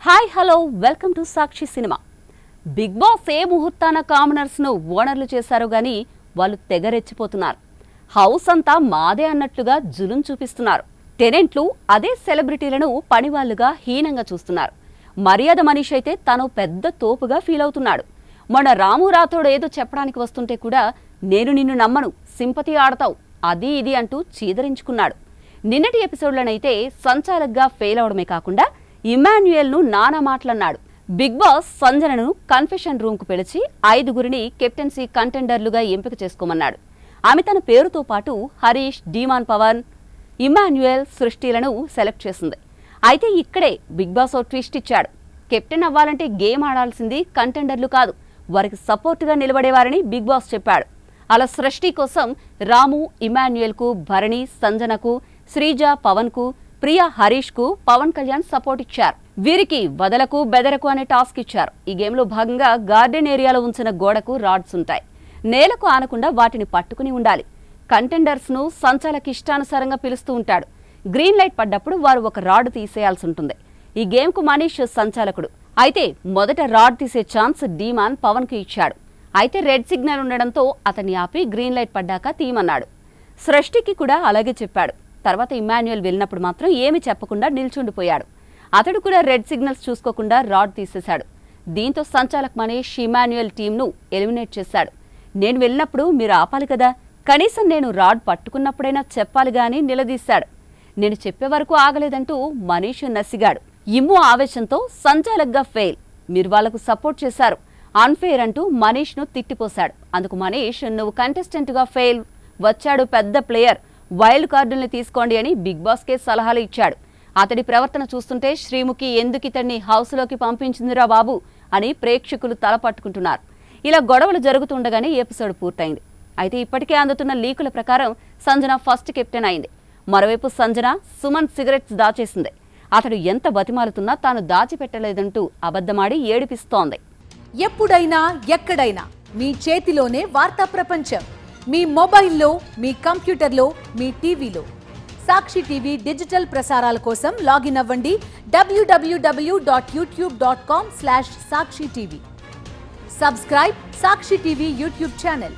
Hi hello welcome to Sakshi cinema. Bigg Boss ఏ ముహూర్తాన commoners ను ఓనర్లు చేశారో గానీ వాళ్ళు తెగరెచ్చిపోతున్నారు. హౌస్ అంతా మాదే అన్నట్లుగా జులుం చూపిస్తున్నారు. టెనెంట్లు అదే సెలబ్రిటీలను పనివాళ్లుగా హీనంగా చూస్తున్నారు. మర్యాద మనిషి అయితే తను పెద్ద తోపుగా ఫీల్ అవుతున్నాడు. మొన్న రాము రాథోడ్ ఏదో చెప్పడానికి వస్తుంటే కూడా నేను నిన్ను నమ్మను, సింపతి ఆడతావు, అది ఇది అంటూ చీదరించుకున్నాడు. నిన్నటి ఎపిసోడ్లోనైతే సంచాలక్గా ఫెయిల్ అవడమే కాకుండా ఇమాన్యుయల్ ను నానా మాటలన్నాడు. బిగ్ బాస్ సంజనను కన్ఫెషన్ రూమ్ కు పిలిచి 5గురిని కెప్టెన్సీ కంటెండర్లుగా ఎంపిక చేసుకోమన్నాడు. ఆమె తన పేరుతో పాటు హరీష్, డీమాన్ పవన్, ఇమాన్యుయల్, సృష్టిలను సెలెక్ట్ చేసింది. అయితే ఇక్కడే బిగ్ బాస్ ఓ ట్విస్ట్ ఇచ్చాడు. కెప్టెన్ అవ్వాలంటే గేమ్ ఆడాల్సింది కంటెండర్లు కాదు, వారికి సపోర్టుగా నిలబడేవారని బిగ్ బాస్ చెప్పాడు. అలా సృష్టి కోసం రాము, ఇమాన్యుయల్ కు, భరణి, సంజనకు, శ్రీజ, పవన్ కు, ప్రియా, హరీష్ కు పవన్ కళ్యాణ్ సపోర్ట్ ఇచ్చారు. వీరికి వదలకు బెదరకు అనే టాస్క్ ఇచ్చారు. ఈ గేమ్ లో భాగంగా గార్డెన్ ఏరియాలో ఉంచిన గోడకు రాడ్స్ ఉంటాయి. నేలకు ఆనకుండా వాటిని పట్టుకుని ఉండాలి. కంటెండర్స్ ను సంచాలక్ ఇష్టానుసారంగా పిలుస్తూ ఉంటాడు. గ్రీన్ లైట్ పడ్డప్పుడు వారు ఒక రాడ్ తీసేయాల్సి ఉంటుంది. ఈ గేమ్ కు మనీష్ సంచాలకుడు. అయితే మొదట రాడ్ తీసే ఛాన్స్ డీమాన్ పవన్ కు ఇచ్చాడు. అయితే రెడ్ సిగ్నల్ ఉండడంతో అతన్ని ఆపి గ్రీన్ లైట్ పడ్డాక తీయమన్నాడు. సృష్టికి కూడా అలాగే చెప్పాడు. తర్వాత ఇమాన్యుయల్ వెళ్ళినప్పుడు మాత్రం ఏమీ చెప్పకుండా నిల్చుండిపోయాడు. అతడు కూడా రెడ్ సిగ్నల్స్ చూసుకోకుండా రాడ్ తీసేశాడు. దీంతో సంచాలక్ మనీష్ ఇమాన్యుయల్ టీంను ఎలిమినేట్ చేశాడు. నేను వెళ్ళినప్పుడు మీరు ఆపాలి కదా, కనీసం నేను రాడ్ పట్టుకున్నప్పుడైనా చెప్పాలి గాని నిలదీశాడు. నేను చెప్పే వరకు ఆగలేదంటూ మనీష్ నసిగాడు. ఇమ్ము ఆవేశంతో సంచాలక్గా ఫెయిల్, మీరు వాళ్లకు సపోర్ట్ చేశారు, అన్ఫెయిర్ అంటూ మనీష్ ను తిట్టిపోశాడు. అందుకు మనీష్, నువ్వు కంటెస్టెంట్ గా ఫెయిల్, వచ్చాడు పెద్ద ప్లేయర్, వైల్డ్ కార్డుల్ని తీసుకోండి అని బిగ్ బాస్ కే సలహాలు ఇచ్చాడు. అతడి ప్రవర్తన చూస్తుంటే శ్రీముఖి ఎందుకు ఇతన్ని హౌస్ లోకి పంపించిందిరా బాబు అని ప్రేక్షకులు తలపట్టుకుంటున్నారు. ఇలా గొడవలు జరుగుతుండగానే ఎపిసోడ్ పూర్తయింది. అయితే ఇప్పటికే అందుతున్న లీకుల ప్రకారం సంజన ఫస్ట్ కెప్టెన్ అయింది. మరోవైపు సంజన సుమన్ సిగరెట్స్ దాచేసింది. అతడు ఎంత బతిమాలుతున్నా తాను దాచిపెట్టలేదంటూ అబద్ధమాడి ఏడిపిస్తోంది. ఎప్పుడైనా ఎక్కడైనా మీ చేతిలోనే వార్తా ప్రపంచం. మీ మొబైల్లో, మీ కంప్యూటర్లో, మీ టీవీలో. సాక్షి టీవీ డిజిటల్ ప్రసారాల కోసం లాగిన్ అవ్వండి www.youtube.com/సాక్షి టీవీ. సబ్స్క్రైబ్ సాక్షి టీవీ యూట్యూబ్ ఛానల్.